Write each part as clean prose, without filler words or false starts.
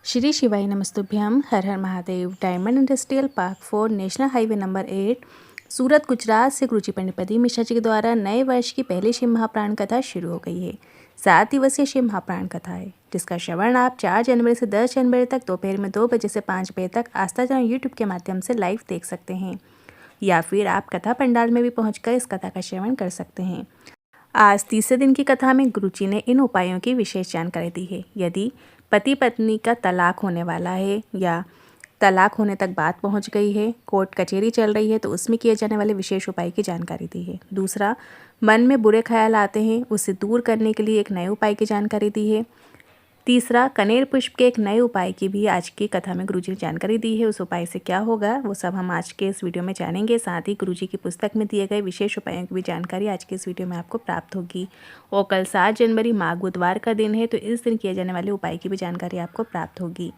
श्री शिवाय नमस्तुभ्यम। Har Har Mahadev. Diamond industrial park 4 national highway number 8 Surat Gujarat से गुरुजी पंडित मिश्रा जी के द्वारा नए वर्ष की पहली शिव महाप्राण कथा शुरू हो गई है। 7 दिवसीय शिव महाप्राण कथा है जिसका श्रवण आप 4 जनवरी से 10 जनवरी तक दोपहर में 2 बजे से 5 बजे तक आस्था जहां यूट्यूब के माध्यम से लाइव देख सकते हैं, या फिर आप कथा पंडाल में भी पहुंचकर इस कथा का श्रवण कर सकते हैं। आज तीसरे दिन की कथा में गुरुजी ने इन उपायों की विशेष जानकारी दी है। यदि पति पत्नी का तलाक होने वाला है या तलाक होने तक बात पहुंच गई है, कोर्ट कचहरी चल रही है, तो उसमें किए जाने वाले विशेष उपाय की जानकारी दी है। दूसरा, मन में बुरे ख्याल आते हैं, उसे दूर करने के लिए एक नए उपाय की जानकारी दी है। तीसरा, कनेर पुष्प के एक नए उपाय की भी आज की कथा में गुरुजी ने जानकारी दी है। उस उपाय से क्या होगा वो सब हम आज के इस वीडियो में जानेंगे। साथ ही गुरुजी की पुस्तक में दिए गए विशेष उपायों की भी जानकारी आज के इस वीडियो में आपको प्राप्त होगी। और कल 7 जनवरी माघ बुधवार का दिन है, तो इस दिन किए जाने वाले उपाय की भी जानकारी आपको प्राप्त होगी।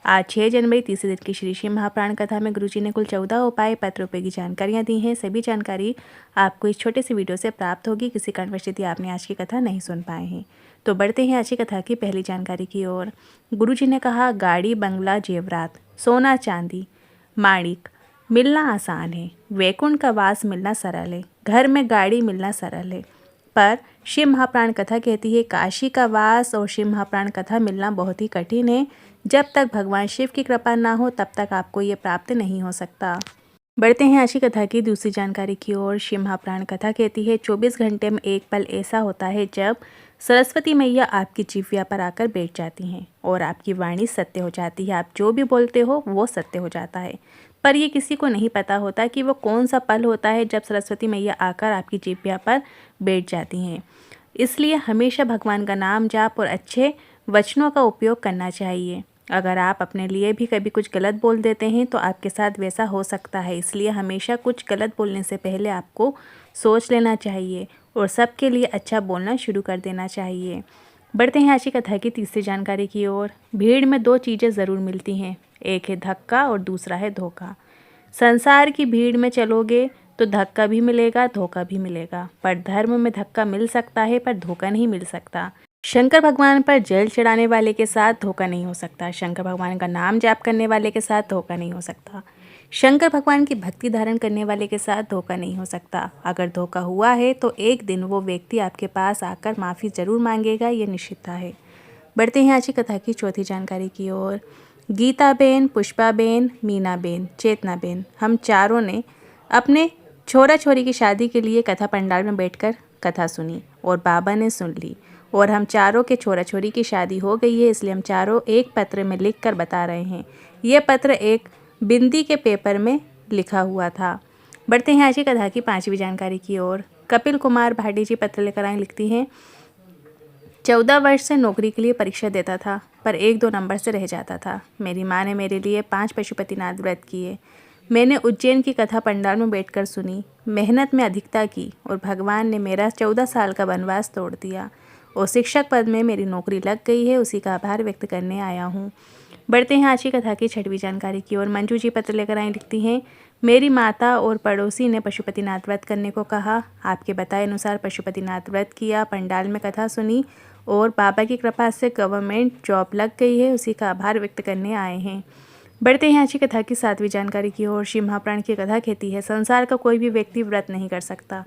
आज 6 जनवरी तीसरे दिन की श्री शिव महाप्राण कथा में गुरुजी ने कुल 14 उपाय पत्र उपयोगी जानकारियाँ दी हैं। सभी जानकारी आपको इस छोटे से वीडियो से प्राप्त होगी। किसी कारणवश यदि आपने आज की कथा नहीं सुन पाए हैं तो बढ़ते हैं आज की कथा की पहली जानकारी की ओर। गुरुजी ने कहा, गाड़ी, बंगला, जेवरात, सोना चांदी, माणिक मिलना आसान है, वैकुंठ का वास मिलना सरल है, घर में गाड़ी मिलना सरल है, पर शिव महाप्राण कथा कहती है काशी का वास और शिव महाप्राण कथा मिलना बहुत ही कठिन है। जब तक भगवान शिव की कृपा ना हो तब तक आपको ये प्राप्त नहीं हो सकता। बढ़ते हैं आज की कथा की दूसरी जानकारी की ओर। शिव महाप्राण कथा कहती है 24 घंटे में एक पल ऐसा होता है जब सरस्वती मैया आपकी जिह्वा पर आकर बैठ जाती हैं और आपकी वाणी सत्य हो जाती है। आप जो भी बोलते हो वो सत्य हो जाता है, पर ये किसी को नहीं पता होता कि वो कौन सा पल होता है जब सरस्वती मैया आकर आपकी जिह्वा पर बैठ जाती हैं। इसलिए हमेशा भगवान का नाम जाप और अच्छे वचनों का उपयोग करना चाहिए। अगर आप अपने लिए भी कभी कुछ गलत बोल देते हैं तो आपके साथ वैसा हो सकता है। इसलिए हमेशा कुछ गलत बोलने से पहले आपको सोच लेना चाहिए और सबके लिए अच्छा बोलना शुरू कर देना चाहिए। बढ़ते हैं आज की कथा की तीसरी जानकारी की ओर। भीड़ में 2 चीज़ें ज़रूर मिलती हैं, एक है धक्का और दूसरा है धोखा। संसार की भीड़ में चलोगे तो धक्का भी मिलेगा, धोखा भी मिलेगा, पर धर्म में धक्का मिल सकता है पर धोखा नहीं मिल सकता। शंकर भगवान पर जल चढ़ाने वाले के साथ धोखा नहीं हो सकता। शंकर भगवान का नाम जाप करने वाले के साथ धोखा नहीं हो सकता। शंकर भगवान की भक्ति धारण करने वाले के साथ धोखा नहीं हो सकता। अगर धोखा हुआ है तो एक दिन वो व्यक्ति आपके पास आकर माफ़ी ज़रूर मांगेगा, ये निश्चितता है। बढ़ते हैं आज की कथा की चौथी जानकारी की ओर। गीता बेन, पुष्पा बेन, मीना बेन, चेतना बेन, हम चारों ने अपने छोरा छोरी की शादी के लिए कथा पंडाल में बैठकर कथा सुनी और बाबा ने सुन ली और हम चारों के छोरा छोरी की शादी हो गई है। इसलिए हम चारों एक पत्र में लिख कर बता रहे हैं। यह पत्र एक बिंदी के पेपर में लिखा हुआ था। बढ़ते हैं आज की कथा की 5वीं जानकारी की ओर। कपिल कुमार भाटी जी पत्र लेकर आए, लिखती हैं 14 वर्ष से नौकरी के लिए परीक्षा देता था पर 1-2 नंबर से रह जाता था। मेरी माँ ने मेरे लिए 5 पशुपतिनाथ व्रत किए। मैंने उज्जैन की कथा पंडाल में बैठकर सुनी, मेहनत में अधिकता की और भगवान ने मेरा 14 साल का वनवास तोड़ दिया और शिक्षक पद में मेरी नौकरी लग गई है। उसी का आभार व्यक्त करने आया हूँ। बढ़ते हैं आज की कथा की 6वीं जानकारी की ओर। मंजू जी पत्र लेकर आई, लिखती हैं मेरी माता और पड़ोसी ने पशुपतिनाथ व्रत करने को कहा। आपके बताए अनुसार पशुपतिनाथ व्रत किया, पंडाल में कथा सुनी और बाबा की कृपा से गवर्नमेंट जॉब लग गई है। उसी का आभार व्यक्त करने आए हैं। बढ़ते हैं आज की कथा की 7वीं जानकारी की ओर। शिव महाप्राण की कथा कहती है संसार का कोई भी व्यक्ति व्रत नहीं कर सकता।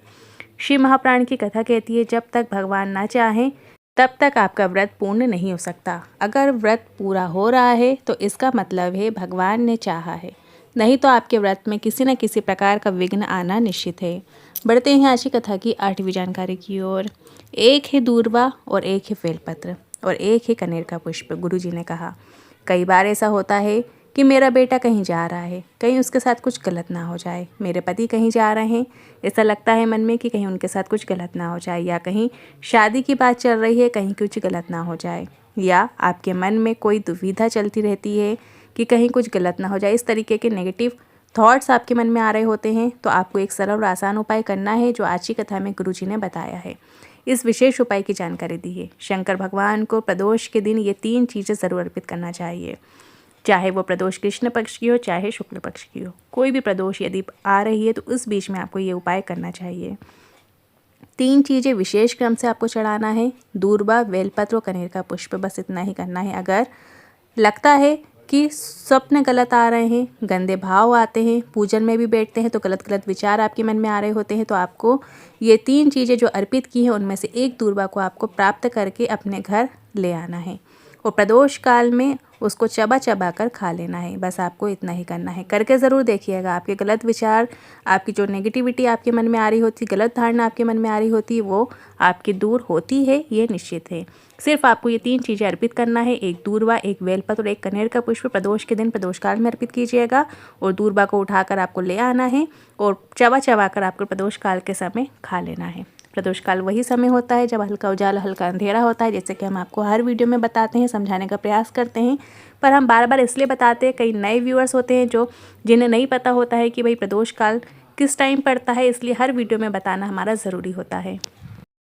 शिव महाप्राण की कथा कहती है जब तक भगवान ना चाहें तब तक आपका व्रत पूर्ण नहीं हो सकता। अगर व्रत पूरा हो रहा है तो इसका मतलब है भगवान ने चाहा है, नहीं तो आपके व्रत में किसी न किसी प्रकार का विघ्न आना निश्चित है। बढ़ते हैं आज की कथा की 8वीं जानकारी की ओर। एक है दूर्वा और एक है बेलपत्र और एक है कनेर का पुष्प। गुरुजी ने कहा, कई बार ऐसा होता है कि मेरा बेटा कहीं जा रहा है, कहीं उसके साथ कुछ गलत ना हो जाए। मेरे पति कहीं जा रहे हैं, ऐसा लगता है मन में कि कहीं उनके साथ कुछ गलत ना हो जाए, या कहीं शादी की बात चल रही है, कहीं कुछ गलत ना हो जाए, या आपके मन में कोई दुविधा चलती रहती है कि कहीं कुछ गलत ना हो जाए। इस तरीके के नेगेटिव थॉट्स आपके मन में आ रहे होते हैं तो आपको एक सरल और आसान उपाय करना है जो आज की कथा में गुरुजी ने बताया है। इस विशेष उपाय की जानकारी दी है। शंकर भगवान को प्रदोष के दिन ये 3 चीज़ें ज़रूर अर्पित करना चाहिए, चाहे वो प्रदोष कृष्ण पक्ष की हो चाहे शुक्ल पक्ष की हो। कोई भी प्रदोष यदि आ रही है तो उस बीच में आपको ये उपाय करना चाहिए। 3 चीज़ें विशेष क्रम से आपको चढ़ाना है, दूर्वा, बेलपत्र और कनेर का पुष्प, बस इतना ही करना है। अगर लगता है कि स्वप्न गलत आ रहे हैं, गंदे भाव आते हैं, पूजन में भी बैठते हैं तो गलत गलत विचार आपके मन में आ रहे होते हैं, तो आपको ये 3 चीज़ें जो अर्पित की हैं उनमें से एक दूर्वा को आपको प्राप्त करके अपने घर ले आना है और प्रदोष काल में उसको चबा चबा कर खा लेना है। बस आपको इतना ही करना है। करके ज़रूर देखिएगा। आपके गलत विचार, आपकी जो नेगेटिविटी आपके मन में आ रही होती, गलत धारणा आपके मन में आ रही होती, वो आपकी दूर होती है, ये निश्चित है। सिर्फ आपको ये 3 चीज़ें अर्पित करना है। एक दूर्वा, एक बेलपत्र और एक कनेर का पुष्प प्रदोष के दिन प्रदोष काल में अर्पित कीजिएगा और दूर्वा को उठाकर आपको ले आना है और चबा चबा कर आपको प्रदोष काल के समय खा लेना है। प्रदोष काल वही समय होता है जब हल्का उजाला हल्का अंधेरा होता है, जैसे कि हम आपको हर वीडियो में बताते हैं, समझाने का प्रयास करते हैं, पर हम बार बार इसलिए बताते हैं, कई नए व्यूअर्स होते हैं जिन्हें नहीं पता होता है कि भाई प्रदोष काल किस टाइम पड़ता है, इसलिए हर वीडियो में बताना हमारा ज़रूरी होता है।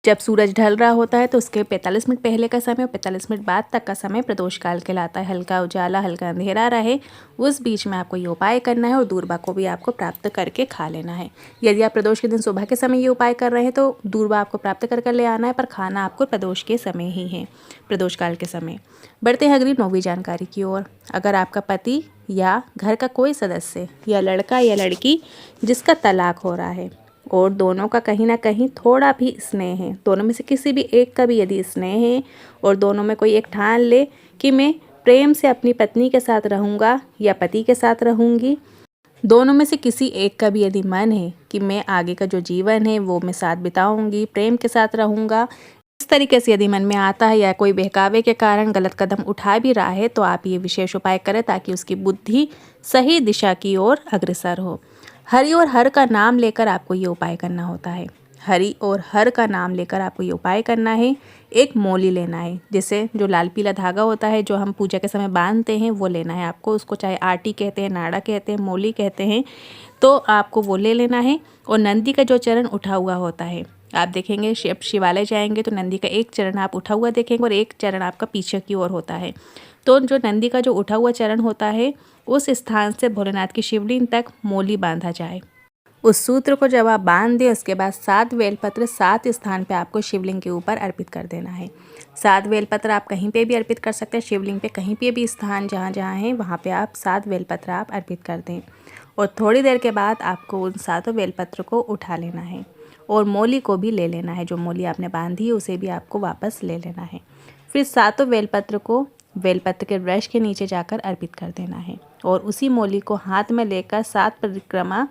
जब सूरज ढल रहा होता है तो उसके 45 मिनट पहले का समय और 45 मिनट बाद तक का समय प्रदोष काल कहलाता है। हल्का उजाला हल्का अंधेरा रहे, उस बीच में आपको ये उपाय करना है और दूर्वा को भी आपको प्राप्त करके खा लेना है। यदि आप प्रदोष के दिन सुबह के समय ये उपाय कर रहे हैं तो दूर्वा आपको प्राप्त कर ले आना है, पर खाना आपको प्रदोष के समय ही है, प्रदोष काल के समय। बढ़ते हैं अगली 9वीं जानकारी की ओर। अगर आपका पति या घर का कोई सदस्य या लड़का या लड़की जिसका तलाक हो रहा है और दोनों का कहीं ना कहीं थोड़ा भी स्नेह है, दोनों में से किसी भी एक का भी यदि स्नेह है और दोनों में कोई एक ठान ले कि मैं प्रेम से अपनी पत्नी के साथ रहूँगा या पति के साथ रहूँगी, दोनों में से किसी एक का भी यदि मन है कि मैं आगे का जो जीवन है वो मैं साथ बिताऊँगी, प्रेम के साथ रहूँगा, इस तरीके से यदि मन में आता है या कोई बहकावे के कारण गलत कदम उठा भी रहा है, तो आप ये विशेष उपाय करें ताकि उसकी बुद्धि सही दिशा की ओर अग्रसर हो। हरि और हर का नाम लेकर आपको ये उपाय करना होता है। हरि और हर का नाम लेकर आपको ये उपाय करना है। एक मोली लेना है, जैसे जो लाल पीला धागा होता है जो हम पूजा के समय बांधते हैं वो लेना है आपको। उसको चाहे आटी कहते हैं, नाड़ा कहते हैं, मोली कहते हैं, तो आपको वो ले लेना है। और नंदी का जो चरण उठा हुआ होता है, आप देखेंगे शिवालय जाएंगे तो नंदी का एक चरण आप उठा हुआ देखेंगे और एक चरण आपका पीछे की ओर होता है। तो जो नंदी का जो उठा हुआ चरण होता है उस स्थान से भोलेनाथ की शिवलिंग तक मोली बांधा जाए। उस सूत्र को जब आप बांध दें उसके बाद 7 बेलपत्र 7 स्थान पे आपको शिवलिंग के ऊपर अर्पित कर देना है। 7 बेलपत्र आप कहीं पे भी अर्पित कर सकते हैं, शिवलिंग पे कहीं पे भी स्थान जहाँ जहाँ है वहाँ पे आप 7 बेलपत्र आप अर्पित कर दें। और थोड़ी देर के बाद आपको उन 7 बेलपत्र को उठा लेना है और मोली को भी ले लेना है। जो मोली आपने बांधी है उसे भी आपको वापस ले लेना है। फिर 7 बेलपत्र को बेलपत्र के वृक्ष के नीचे जाकर अर्पित कर देना है और उसी मोली को हाथ में लेकर 7 परिक्रमा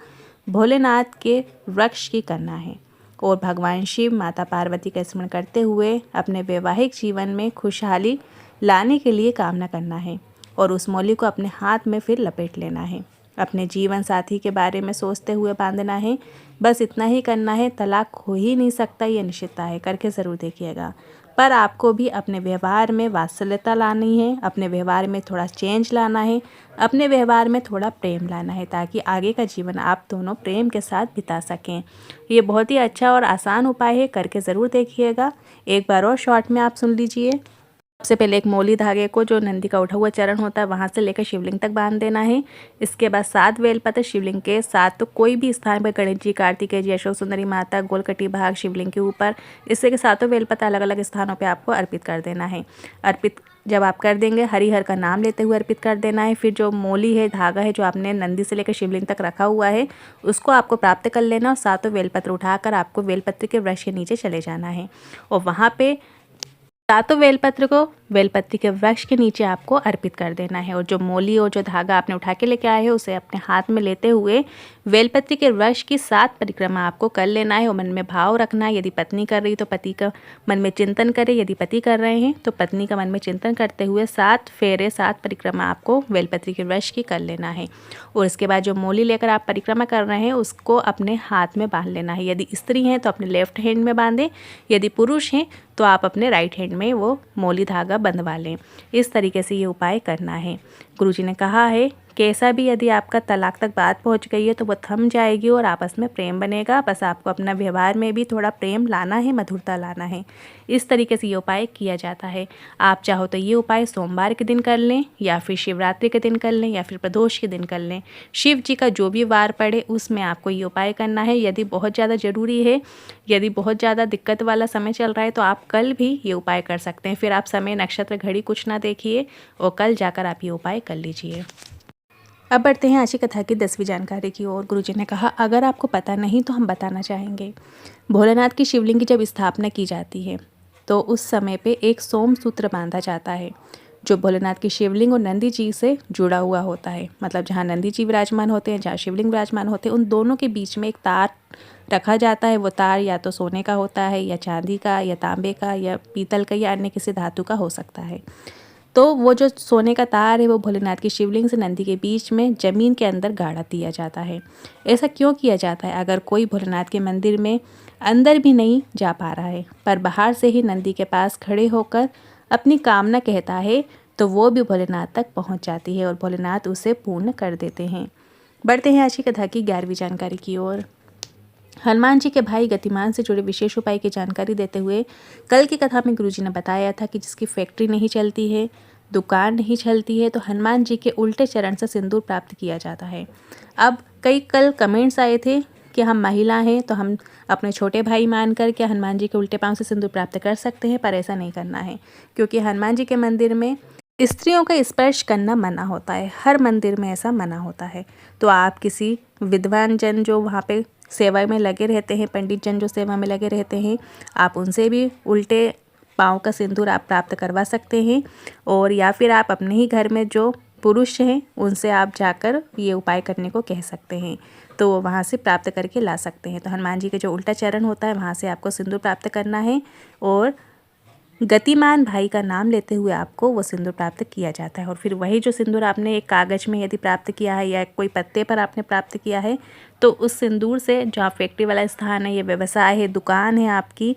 भोलेनाथ के वृक्ष की करना है और भगवान शिव माता पार्वती का स्मरण करते हुए अपने वैवाहिक जीवन में खुशहाली लाने के लिए कामना करना है और उस मोली को अपने हाथ में फिर लपेट लेना है। अपने जीवन साथी के बारे में सोचते हुए बांधना है। बस इतना ही करना है। तलाक हो ही नहीं सकता, ये निश्चितता है। करके ज़रूर देखिएगा। पर आपको भी अपने व्यवहार में वात्सल्यता लानी है, अपने व्यवहार में थोड़ा चेंज लाना है, अपने व्यवहार में थोड़ा प्रेम लाना है ताकि आगे का जीवन आप दोनों प्रेम के साथ बिता सकें। ये बहुत ही अच्छा और आसान उपाय है, करके ज़रूर देखिएगा। एक बार और शॉर्ट में आप सुन लीजिए। सबसे पहले एक मोली धागे को जो नंदी का उठा हुआ चरण होता है वहाँ से लेकर शिवलिंग तक बांध देना है। इसके बाद 7 बेलपत्र शिवलिंग के साथ, तो कोई भी स्थान पर गणेश जी, कार्तिकेय जी, अशोक सुंदरी माता, गोलकटी भाग शिवलिंग के ऊपर, इससे के 7 बेलपत्र अलग अलग स्थानों पे आपको अर्पित कर देना है। अर्पित जब आप कर देंगे हरिहर का नाम लेते हुए अर्पित कर देना है। फिर जो मोली है, धागा है जो आपने नंदी से लेकर शिवलिंग तक रखा हुआ है उसको आपको प्राप्त कर लेना और 7 बेलपत्र उठाकर आपको बेलपत्र के वृक्ष के नीचे चले जाना है और वहाँ पे 7 बेलपत्र को बेलपत्री के वृक्ष के नीचे आपको अर्पित कर देना है। और जो मोली और जो धागा आपने उठा के लेके आए हो उसे अपने हाथ में लेते हुए बेलपत्री के वृक्ष की 7 परिक्रमा आपको कर लेना है और मन में भाव रखना है। यदि पत्नी कर रही तो पति का मन में चिंतन करें, यदि पति कर रहे हैं तो पत्नी का मन में चिंतन करते हुए 7 फेरे 7 परिक्रमा आपको बेलपत्री के वृक्ष की कर लेना है। और इसके बाद जो मोली लेकर आप परिक्रमा कर रहे हैं उसको अपने हाथ में बांध लेना है। यदि स्त्री हैं तो अपने लेफ्ट हैंड में बांधें, यदि पुरुष हैं तो आप अपने राइट हैंड में वो मोली धागा बंधवा लें। इस तरीके से ये उपाय करना है। गुरुजी ने कहा है कैसा भी यदि आपका तलाक तक बात पहुंच गई है तो वो थम जाएगी और आपस में प्रेम बनेगा। बस आपको अपना व्यवहार में भी थोड़ा प्रेम लाना है, मधुरता लाना है। इस तरीके से ये उपाय किया जाता है। आप चाहो तो ये उपाय सोमवार के दिन कर लें, या फिर शिवरात्रि के दिन कर लें, या फिर प्रदोष के दिन कर लें। शिव जी का जो भी वार पड़े उसमें आपको ये उपाय करना है। यदि बहुत ज़्यादा ज़रूरी है, यदि बहुत ज़्यादा दिक्कत वाला समय चल रहा है तो आप कल भी ये उपाय कर सकते हैं। फिर आप समय, नक्षत्र, घड़ी कुछ ना देखिए और कल जाकर आप ये उपाय कर लीजिए। अब बढ़ते हैं आज की कथा की 10वीं जानकारी की ओर। गुरुजी ने कहा, अगर आपको पता नहीं तो हम बताना चाहेंगे। भोलेनाथ की शिवलिंग की जब स्थापना की जाती है तो उस समय पे एक सोम सूत्र बांधा जाता है जो भोलेनाथ की शिवलिंग और नंदी जी से जुड़ा हुआ होता है। मतलब जहाँ नंदी जी विराजमान होते हैं, जहाँ शिवलिंग विराजमान होते हैं, उन दोनों के बीच में एक तार रखा जाता है। वो तार या तो सोने का होता है, या चांदी का, या तांबे का, या पीतल का, या अन्य किसी धातु का हो सकता है। तो वो जो सोने का तार है वो भोलेनाथ की शिवलिंग से नंदी के बीच में ज़मीन के अंदर गाड़ा दिया जाता है। ऐसा क्यों किया जाता है? अगर कोई भोलेनाथ के मंदिर में अंदर भी नहीं जा पा रहा है पर बाहर से ही नंदी के पास खड़े होकर अपनी कामना कहता है तो वो भी भोलेनाथ तक पहुंच जाती है और भोलेनाथ उसे पूर्ण कर देते हैं। बढ़ते हैं आज की कथा की 11वीं जानकारी की ओर। हनुमान जी के भाई गतिमान से जुड़े विशेष उपाय की जानकारी देते हुए कल की कथा में गुरुजी ने बताया था कि जिसकी फैक्ट्री नहीं चलती है, दुकान नहीं चलती है, तो हनुमान जी के उल्टे चरण से सिंदूर प्राप्त किया जाता है। अब कई कल कमेंट्स आए थे कि हम महिला हैं तो हम अपने छोटे भाई मानकर क्या हनुमान जी के उल्टे पांव से सिंदूर प्राप्त कर सकते हैं, पर ऐसा नहीं करना है क्योंकि हनुमान जी के मंदिर में स्त्रियों का स्पर्श करना मना होता है। हर मंदिर में ऐसा मना होता है। तो आप किसी विद्वान जन जो वहाँ पे सेवा में लगे रहते हैं, पंडित जन जो सेवा में लगे रहते हैं, आप उनसे भी उल्टे पाँव का सिंदूर आप प्राप्त करवा सकते हैं। और या फिर आप अपने ही घर में जो पुरुष हैं उनसे आप जाकर ये उपाय करने को कह सकते हैं, तो वहाँ से प्राप्त करके ला सकते हैं। तो हनुमान जी के जो उल्टा चरण होता है वहाँ से आपको सिंदूर प्राप्त करना है और गतिमान भाई का नाम लेते हुए आपको वो सिंदूर प्राप्त किया जाता है। और फिर वही जो सिंदूर आपने एक कागज़ में यदि प्राप्त किया है या कोई पत्ते पर आपने प्राप्त किया है तो उस सिंदूर से जहाँ फैक्ट्री वाला स्थान है, ये व्यवसाय है, दुकान है आपकी,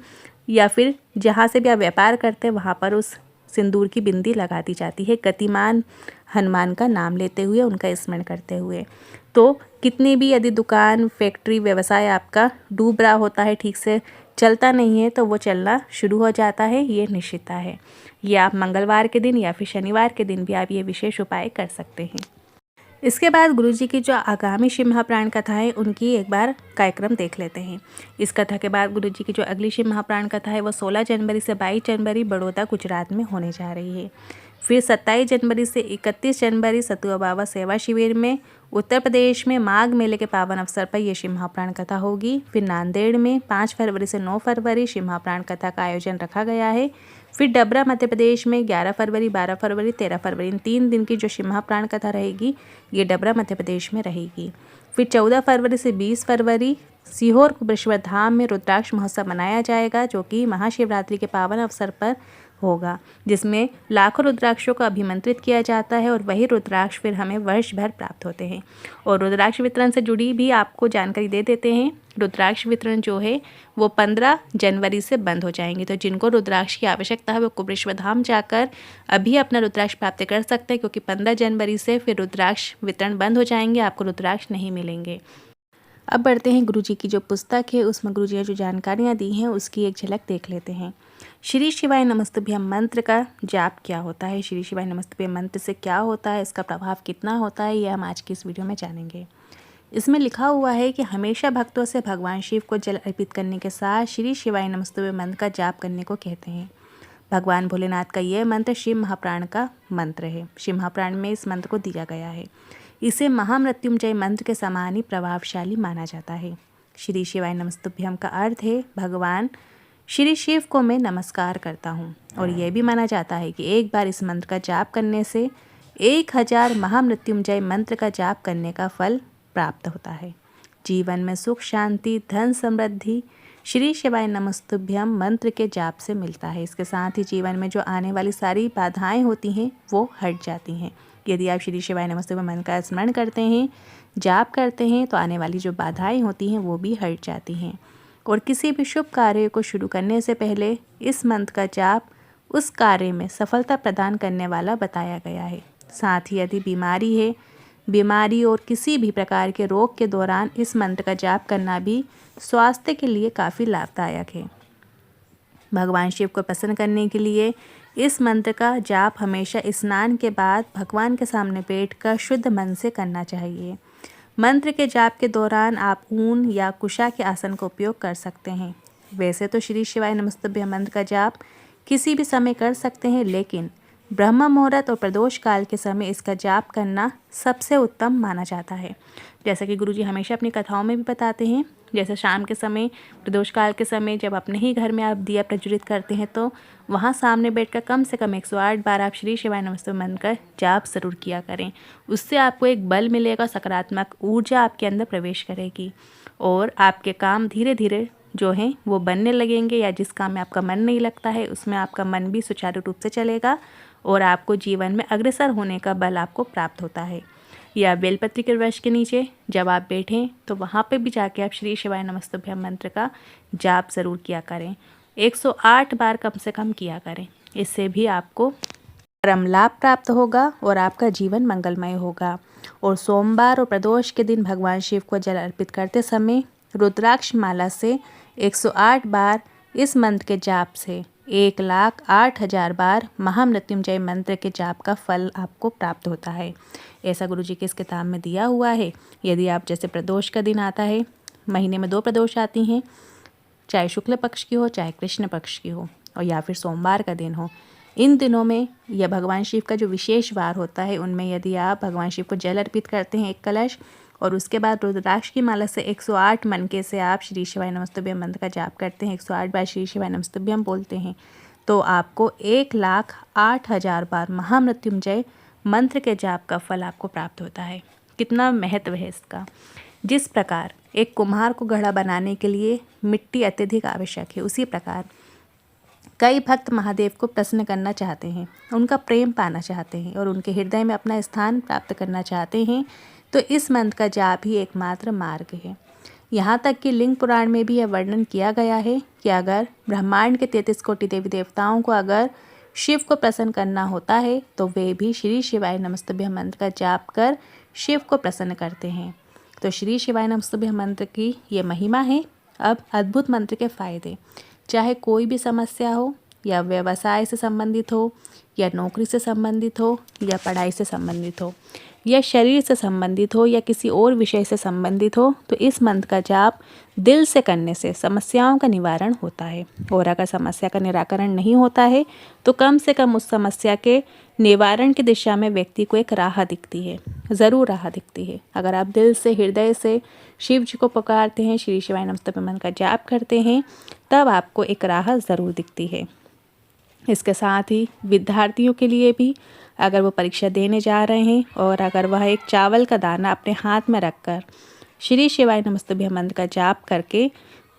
या फिर जहाँ से भी आप व्यापार करते हैं वहाँ पर उस सिंदूर की बिंदी लगा दी जाती है गतिमान हनुमान का नाम लेते हुए, उनका स्मरण करते हुए। तो कितनी भी यदि दुकान, फैक्ट्री, व्यवसाय आपका डूब रहा होता है, ठीक से चलता नहीं है, तो वो चलना शुरू हो जाता है, ये निश्चितता है। ये आप मंगलवार के दिन या फिर शनिवार के दिन भी आप ये विशेष उपाय कर सकते हैं। इसके बाद गुरुजी की जो आगामी शिव महाप्राण कथा है उनकी एक बार कार्यक्रम देख लेते हैं। इस कथा के बाद गुरुजी की जो अगली शिव महाप्राण कथा है वो 16 जनवरी से 22 जनवरी बड़ौदा गुजरात में होने जा रही है। फिर 27 जनवरी से 31 जनवरी सतुआ बाबा सेवा शिविर में उत्तर प्रदेश में माघ मेले के पावन अवसर पर यह शिव महाप्राण कथा होगी। फिर नांदेड़ में 5 फरवरी से 9 फरवरी शिव महाप्राण कथा का आयोजन रखा गया है। फिर डबरा मध्य प्रदेश में 11 फरवरी, 12 फरवरी, 13 फरवरी, इन 3 दिन की जो शिव महाप्राण कथा रहेगी ये डबरा मध्य प्रदेश में रहेगी। फिर 14 फरवरी से 20 फरवरी सीहोर कुबेश्वर धाम में रुद्राक्ष महोत्सव मनाया जाएगा जो कि महाशिवरात्रि के पावन अवसर पर होगा, जिसमें लाखों रुद्राक्षों को अभिमंत्रित किया जाता है और वही रुद्राक्ष फिर हमें वर्ष भर प्राप्त होते हैं। और रुद्राक्ष वितरण से जुड़ी भी आपको जानकारी दे देते हैं। रुद्राक्ष वितरण जो है वो 15 जनवरी से बंद हो जाएंगे। तो जिनको रुद्राक्ष की आवश्यकता है वो कुबेश्वर धाम जाकर अभी अपना रुद्राक्ष प्राप्त कर सकते हैं, क्योंकि 15 जनवरी से फिर रुद्राक्ष वितरण बंद हो जाएंगे, आपको रुद्राक्ष नहीं मिलेंगे। अब बढ़ते हैं गुरुजी की जो पुस्तक है उसमें गुरुजी ने जो जानकारियाँ दी हैं उसकी एक झलक देख लेते हैं। श्री शिवाय नमस्तुभ्यम मंत्र का जाप क्या होता है, श्री शिवाय नमस्तुभ्यम मंत्र से क्या होता है, इसका प्रभाव कितना होता है, ये हम आज की इस वीडियो में जानेंगे। इसमें लिखा हुआ है कि हमेशा भक्तों से भगवान शिव को जल अर्पित करने के साथ श्री शिवाय नमस्तुभ्यम मंत्र का जाप करने को कहते हैं। भगवान भोलेनाथ का यह मंत्र शिव महाप्राण का मंत्र है। शिव महाप्राण में इस मंत्र को दिया गया है। इसे महामृत्युंजय मंत्र के समान ही प्रभावशाली माना जाता है। श्री शिवाय नमस्तुभ्यम का अर्थ है भगवान श्री शिव को मैं नमस्कार करता हूँ। और यह भी माना जाता है कि एक बार इस मंत्र का जाप करने से 1000 महामृत्युंजय मंत्र का जाप करने का फल प्राप्त होता है। जीवन में सुख, शांति, धन, समृद्धि श्री शिवाय नमस्तुभ्यम मंत्र के जाप से मिलता है। इसके साथ ही जीवन में जो आने वाली सारी बाधाएं होती हैं वो हट जाती हैं। यदि आप श्री शिवाय नमस्तुभ्यम मंत्र का स्मरण करते हैं, जाप करते हैं, तो आने वाली जो बाधाएं होती हैं वो भी हट जाती हैं। और किसी भी शुभ कार्य को शुरू करने से पहले इस मंत्र का जाप उस कार्य में सफलता प्रदान करने वाला बताया गया है। साथ ही यदि बीमारी है, बीमारी और किसी भी प्रकार के रोग के दौरान इस मंत्र का जाप करना भी स्वास्थ्य के लिए काफ़ी लाभदायक है। भगवान शिव को प्रसन्न करने के लिए इस मंत्र का जाप हमेशा स्नान के बाद भगवान के सामने बैठकर शुद्ध मन से करना चाहिए। मंत्र के जाप के दौरान आप ऊन या कुशा के आसन का उपयोग कर सकते हैं। वैसे तो श्री शिवाय नमस्तुभ्यं मंत्र का जाप किसी भी समय कर सकते हैं, लेकिन ब्रह्म मुहूर्त और प्रदोष काल के समय इसका जाप करना सबसे उत्तम माना जाता है। जैसा कि गुरुजी हमेशा अपनी कथाओं में भी बताते हैं, जैसे शाम के समय, प्रदोष काल के समय जब अपने ही घर में आप दिया प्रज्वलित करते हैं तो वहाँ सामने बैठकर कम से कम 108 बार आप श्री शिवाय नमस्तुभ्यं मंत्र का जाप ज़रूर किया करें। उससे आपको एक बल मिलेगा, सकारात्मक ऊर्जा आपके अंदर प्रवेश करेगी और आपके काम धीरे धीरे जो हैं वो बनने लगेंगे, या जिस काम में आपका मन नहीं लगता है उसमें आपका मन भी सुचारू रूप से चलेगा और आपको जीवन में अग्रसर होने का बल आपको प्राप्त होता है। या बेलपत्री के वृक्ष के नीचे जब आप बैठें तो वहाँ पे भी जाके आप श्री शिवाय नमस्तुभ्यं मंत्र का जाप ज़रूर किया करें। 108 बार कम से कम किया करें। इससे भी आपको परम लाभ प्राप्त होगा और आपका जीवन मंगलमय होगा। और सोमवार और प्रदोष के दिन भगवान शिव को जल अर्पित करते समय रुद्राक्ष माला से 108 बार इस मंत्र के जाप से 1,08,000 बार महामृत्युंजय मंत्र के जाप का फल आपको प्राप्त होता है। ऐसा गुरुजी के इस किताब में दिया हुआ है। यदि आप जैसे प्रदोष का दिन आता है, महीने में 2 प्रदोष आती हैं, चाहे शुक्ल पक्ष की हो चाहे कृष्ण पक्ष की हो, और या फिर सोमवार का दिन हो, इन दिनों में यह भगवान शिव का जो विशेष वार होता है उनमें यदि आप भगवान शिव को जल अर्पित करते हैं 1 कलश, और उसके बाद रुद्राक्ष की माला से 108 मनके से आप श्री शिवाय नमस्तुभ्यं मंत्र का जाप करते हैं, 108 बार श्री शिवाय नमस्तुभ्यं बोलते हैं, तो आपको 1,08,000 बार महामृत्युंजय मंत्र के जाप का फल आपको प्राप्त होता है। कितना महत्व है इसका। जिस प्रकार एक कुम्हार को घड़ा बनाने के लिए मिट्टी अत्यधिक आवश्यक है, उसी प्रकार कई भक्त महादेव को प्रसन्न करना चाहते हैं, उनका प्रेम पाना चाहते हैं और उनके हृदय में अपना स्थान प्राप्त करना चाहते हैं, तो इस मंत्र का जाप ही एकमात्र मार्ग है। यहाँ तक कि लिंग पुराण में भी यह वर्णन किया गया है कि अगर ब्रह्मांड के 33 कोटि देवी देवताओं को अगर शिव को प्रसन्न करना होता है तो वे भी श्री शिवाय नमस्तुभ्यं मंत्र का जाप कर शिव को प्रसन्न करते हैं। तो श्री शिवाय नमस्तुभ्यं मंत्र की ये महिमा है। अब अद्भुत मंत्र के फायदे। चाहे कोई भी समस्या हो, या व्यवसाय से संबंधित हो, या नौकरी से संबंधित हो, या पढ़ाई से संबंधित हो, या शरीर से संबंधित हो, या किसी और विषय से संबंधित हो, तो इस मंत्र का जाप दिल से करने से समस्याओं का निवारण होता है। और अगर समस्या का निराकरण नहीं होता है तो कम से कम उस समस्या के निवारण की दिशा में व्यक्ति को एक राह दिखती है, ज़रूर राह दिखती है। अगर आप दिल से, हृदय से शिव जी को पुकारते हैं, श्री शिवाय नमस्तुभ्यं मंत्र का जाप करते हैं, तब आपको एक राह ज़रूर दिखती है। इसके साथ ही विद्यार्थियों के लिए भी, अगर वो परीक्षा देने जा रहे हैं और अगर वह एक चावल का दाना अपने हाथ में रखकर श्री शिवाय नमस्तुभ्यं मंत्र का जाप करके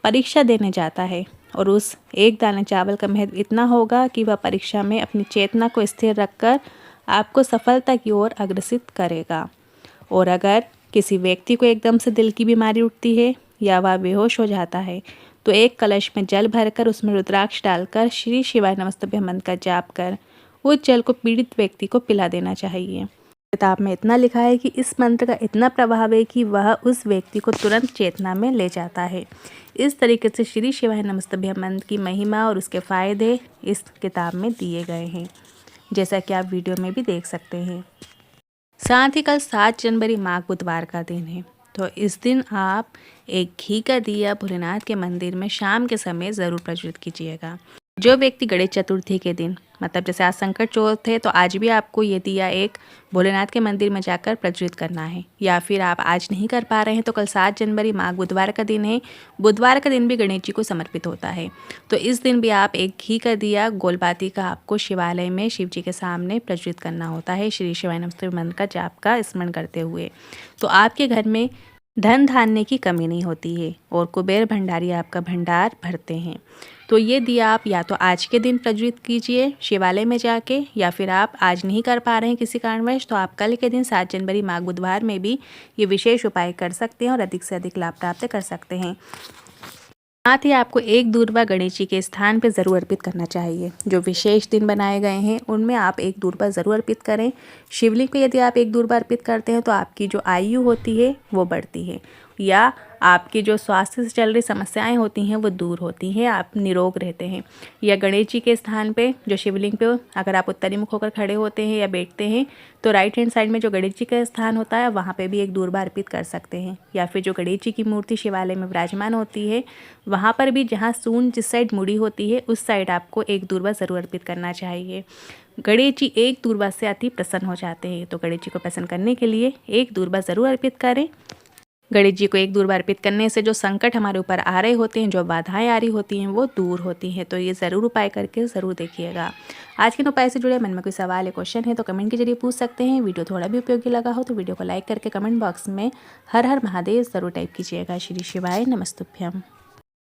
परीक्षा देने जाता है, और उस एक दाने चावल का महत्व इतना होगा कि वह परीक्षा में अपनी चेतना को स्थिर रखकर आपको सफलता की ओर अग्रसित करेगा। और अगर किसी व्यक्ति को एकदम से दिल की बीमारी उठती है या वह बेहोश हो जाता है, तो 1 कलश में जल भरकर उसमें रुद्राक्ष डालकर श्री शिवाय नमस्तुभ्यं मंत्र का जाप कर उस जल को पीड़ित व्यक्ति को पिला देना चाहिए। किताब में इतना लिखा है कि इस मंत्र का इतना प्रभाव है कि वह उस व्यक्ति को तुरंत चेतना में ले जाता है। इस तरीके से श्री शिवाय नमस्तुभ्यं मंत्र की महिमा और उसके फायदे इस किताब में दिए गए हैं, जैसा कि आप वीडियो में भी देख सकते हैं। साथ ही कल 7 जनवरी माघ बुधवार का दिन है, तो इस दिन आप एक घी का दिया भोलेनाथ के मंदिर में शाम के समय ज़रूर प्रज्वलित कीजिएगा। जो व्यक्ति गणेश चतुर्थी के दिन, मतलब जैसे आज संकट चौथ है, तो आज भी आपको ये दिया एक भोलेनाथ के मंदिर में जाकर प्रज्वलित करना है। या फिर आप आज नहीं कर पा रहे हैं तो कल 7 जनवरी माघ बुधवार का दिन है, बुधवार का दिन भी गणेश जी को समर्पित होता है, तो इस दिन भी आप एक घी का दिया गोलबाती का आपको शिवालय में शिव जी के सामने प्रज्वलित करना होता है, श्री शिवाय नमस्तुभ्यं मंत्र का जाप का स्मरण करते हुए। तो आपके घर में धन धान्य की कमी नहीं होती है और कुबेर भंडारी आपका भंडार भरते हैं। तो ये दिया आप या तो आज के दिन प्रज्वलित कीजिए शिवालय में जाके, या फिर आप आज नहीं कर पा रहे हैं किसी कारणवश, तो आप कल के दिन 7 जनवरी माघ बुधवार में भी ये विशेष उपाय कर सकते हैं और अधिक से अधिक लाभ प्राप्त कर सकते हैं। साथ ही आपको एक दूर्वा गणेश जी के स्थान पर ज़रूर अर्पित करना चाहिए। जो विशेष दिन बनाए गए हैं उनमें आप एक दूर्वा ज़रूर अर्पित करें। शिवलिंग को यदि आप एक दूर्वा अर्पित करते हैं तो आपकी जो आयु होती है वो बढ़ती है, या आपकी जो स्वास्थ्य से चल रही समस्याएं होती हैं वो दूर होती हैं, आप निरोग रहते हैं। या गणेश जी के स्थान पे जो शिवलिंग पे अगर आप उत्तरी मुख होकर खड़े होते हैं या बैठते हैं तो राइट हैंड साइड में जो गणेश जी का स्थान होता है वहाँ पे भी एक दूर्वा अर्पित कर सकते हैं। या फिर जो गणेश जी की मूर्ति शिवालय में विराजमान होती है वहाँ पर भी जहाँ सूंड जिस साइड मुड़ी होती है उस साइड आपको एक दूर्वा ज़रूर अर्पित करना चाहिए। गणेश जी एक दूर्वा से अति प्रसन्न हो जाते हैं, तो गणेश जी को प्रसन्न करने के लिए एक दूर्वा ज़रूर अर्पित करें। गणेश जी को एक दूर्वा अर्पित करने से जो संकट हमारे ऊपर आ रहे होते हैं, जो बाधाएं आ रही होती हैं वो दूर होती हैं। तो ये ज़रूर उपाय करके ज़रूर देखिएगा। आज के उपाय से जुड़े मन में कोई सवाल या क्वेश्चन है तो कमेंट के जरिए पूछ सकते हैं। वीडियो थोड़ा भी उपयोगी लगा हो तो वीडियो को लाइक करके कमेंट बॉक्स में हर हर महादेव ज़रूर टाइप कीजिएगा। श्री शिवाय नमस्तुभ्यम।